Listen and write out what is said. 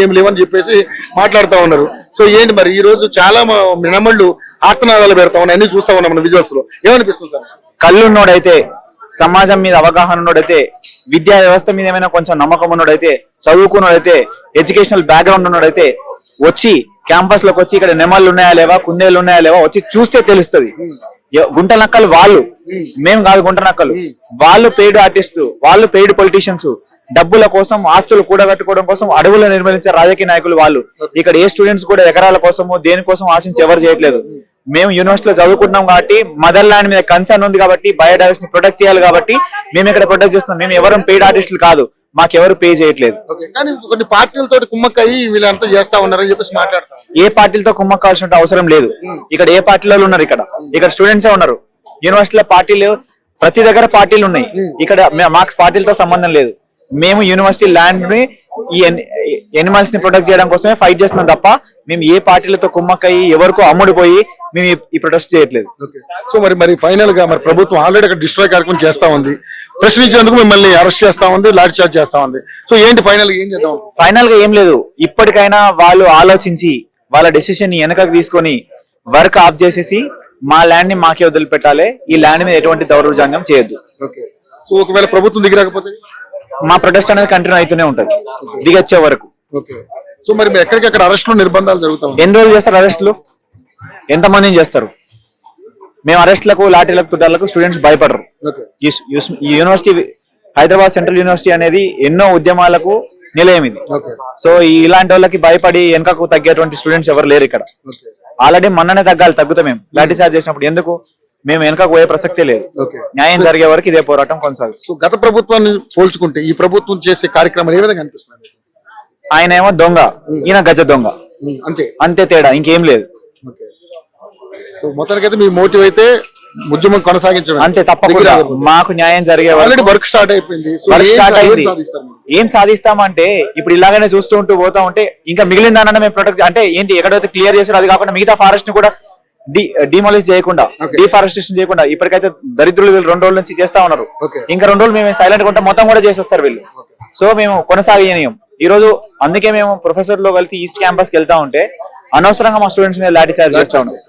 ఏమి లేవని చెప్పేసి మాట్లాడుతూ ఉన్నారు. సో ఏంటి మరి ఈ రోజు చాలా మినమళ్ళు ఆర్తనాదాలు పెడతా ఉన్నాయి, అన్ని చూస్తా ఉన్నాం మన విజువల్స్ లో. ఏమనిపిస్తుంది సార్? కళ్ళున్నోడైతే, సమాజం మీద అవగాహన ఉన్నోడైతే, విద్యా వ్యవస్థ మీద ఏమైనా కొంచెం నమ్మకం ఉన్నోడైతే, చదువుకున్నోడైతే, ఎడ్యుకేషనల్ బ్యాక్గ్రౌండ్ ఉన్నోడైతే వచ్చి క్యాంపస్ లోకి వచ్చి ఇక్కడ నెమళ్ళు ఉన్నాయా లేవా, కుందేళ్ళు ఉన్నాయా లేవా వచ్చి చూస్తే తెలుస్తుంది. గుంట నక్కలు వాళ్ళు, మేము కాదు గుంట నక్కలు. వాళ్ళు పెయిడ్ ఆర్టిస్టులు, వాళ్ళు పెయిడ్ పొలిటీషియన్స్. డబ్బుల కోసం, ఆస్తులు కూడగట్టుకోవడం కోసం అడవులు నిర్మించే రాజకీయ నాయకులు వాళ్ళు. ఇక్కడ ఏ స్టూడెంట్స్ కూడా ఎకరాల కోసమో దేనికోసం ఆశించి ఎవరు చేయట్లేదు. మేము యూనివర్సిటీలో చదువుకుంటున్నాం కాబట్టి, మదర్ ల్యాండ్ మీద కన్సర్న్ ఉంది కాబట్టి, బయోడైవర్సిటీ ప్రొటెక్ట్ చేయాలి కాబట్టి మేము ఇక్కడ ప్రొటెక్ట్ చేస్తున్నాం. మేము ఎవరు పెయిడ్ ఆర్టిస్టులు కాదు, మాకెవరు పే చేయట్లేదు. కానీ కొన్ని పార్టీలతో కుమ్మక్కయ్యి వీళ్ళంతా చేస్తా ఉన్నారని చెప్పేసి మాట్లాడతాం. ఏ పార్టీలతో కుమ్మక్కాల్సిన అవసరం లేదు. ఇక్కడ ఏ పార్టీలో ఉన్నారు, ఇక్కడ స్టూడెంట్సే ఉన్నారు. యూనివర్సిటీలో పార్టీలు, ప్రతి దగ్గర పార్టీలు ఉన్నాయి. ఇక్కడ మాకు పార్టీలతో సంబంధం లేదు. మేము యూనివర్సిటీ ల్యాండ్ ని, ఈ ఎనిమల్స్ ని ప్రొటెక్ట్ చేయడం కోసమే ఫైట్ చేస్తున్నాం తప్ప మేము ఏ పార్టీలతో కుమ్మక్కయ్యి ఎవరికో అమ్ముడిపోయి మేము ఈ ప్రొటెస్ట్ చేయట్లేదు. సో మరి ఫైనల్ గా మరి ప్రభుత్వం ఆల్రెడీ అక్కడ డిస్ట్రాయ్ కార్యక్రమం చేస్తా ఉంది, ప్రశ్నించేందుకు మిమ్మల్ని అరెస్ట్ చేస్తా ఉంది, లాఠీ చార్జ్ చేస్తా ఉంది. సో ఏంటి ఫైనల్ గా ఏం చేద్దాం? ఫైనల్ గా ఏం లేదు. ఇప్పటికైనా వాళ్ళు ఆలోచించి వాళ్ళ డెసిషన్ ని వెనకకు తీసుకొని వర్క్ ఆఫ్ చేసేసి మా ల్యాండ్ ని మాకే వదిలిపెట్టాలి. ఈ ల్యాండ్ మీద ఎటువంటి దౌర్జన్యం చేయొద్దు. సో ఒకవేళ ప్రభుత్వం దిగిరాకపోతే మా ప్రొటెస్ట్ అనేది కంటిన్యూ అవుతూనే ఉంటది దిగొచ్చే వరకు. సో మరి ఎక్కడికక్కడ అరెస్టులు, నిర్బంధాలు జరుగుతాయి. ఎన్ని రోజులు చేస్తారు అరెస్టులు? ఎంతమందిని చేస్తారు? మేము అరెస్టులకు, లాఠీలకు, తుటాలకు స్టూడెంట్స్ భయపడరు. ఈ యూనివర్సిటీ, హైదరాబాద్ సెంట్రల్ యూనివర్సిటీ అనేది ఎన్నో ఉద్యమాలకు నిలయం ఇది. సో ఇలాంటి వాళ్ళకి భయపడి వెనకకు తగ్గేటువంటి స్టూడెంట్స్ ఎవరు లేరు ఇక్కడ. ఆల్రెడీ మొన్ననే తగ్గుతాం మేము లాఠీ చార్జ్ చేసినప్పుడు. ఎందుకు? మేము వెనకకు పోయే ప్రసక్తే లేదు. న్యాయం జరిగే వరకు ఇదే పోరాటం కొనసాగుతుంది. సో గత ప్రభుత్వాన్ని పోల్చుకుంటే ఈ ప్రభుత్వం చేసే కార్యక్రమాలు ఏ విధంగా అనిపిస్తుంది? ఆయన ఏమో దొంగ, ఈయన గజ దొంగ, అంతే తేడా, ఇంకేం లేదు. సో మొత్తానికైతే మీ మోటివ్ అయితే ఉద్యమం కొనసాగించడం అంతే. తప్పకుండా మాకు న్యాయం జరిగే వర్క్ స్టార్ట్ అయిపోయింది. ఏం సాధిస్తామంటే ఇప్పుడు ఇలాగనే చూస్తూ పోతా ఉంటే ఇంకా మిగిలిన దానన్నా మేము ప్రొటెక్ట్ అంటే ఏంటి, ఎక్కడైతే క్లియర్ చేశారో అది కాకుండా మిగతా ఫారెస్ట్ ని కూడా డిమాలిష్ చేయకుండా, డిఫారెస్టేషన్ చేయకుండా ఇప్పటికైతే దరిద్రులు వీళ్ళు 2 రోజుల నుంచి చేస్తా ఉన్నారు. ఇంకా 2 రోజులు మేము సైలెంట్ గా ఉంటాం, మొత్తం కూడా చేసేస్తారు వీళ్ళు. సో మేము కొనసాగనీయం. ఈ రోజు అందుకే మేము ప్రొఫెసర్ లో కలిసి ఈస్ట్ క్యాంపస్ కి వెళ్తా ఉంటే అనవసరంగా మా స్టూడెంట్స్ మీద లాఠీ చార్జ్ చేస్తా ఉన్నాం.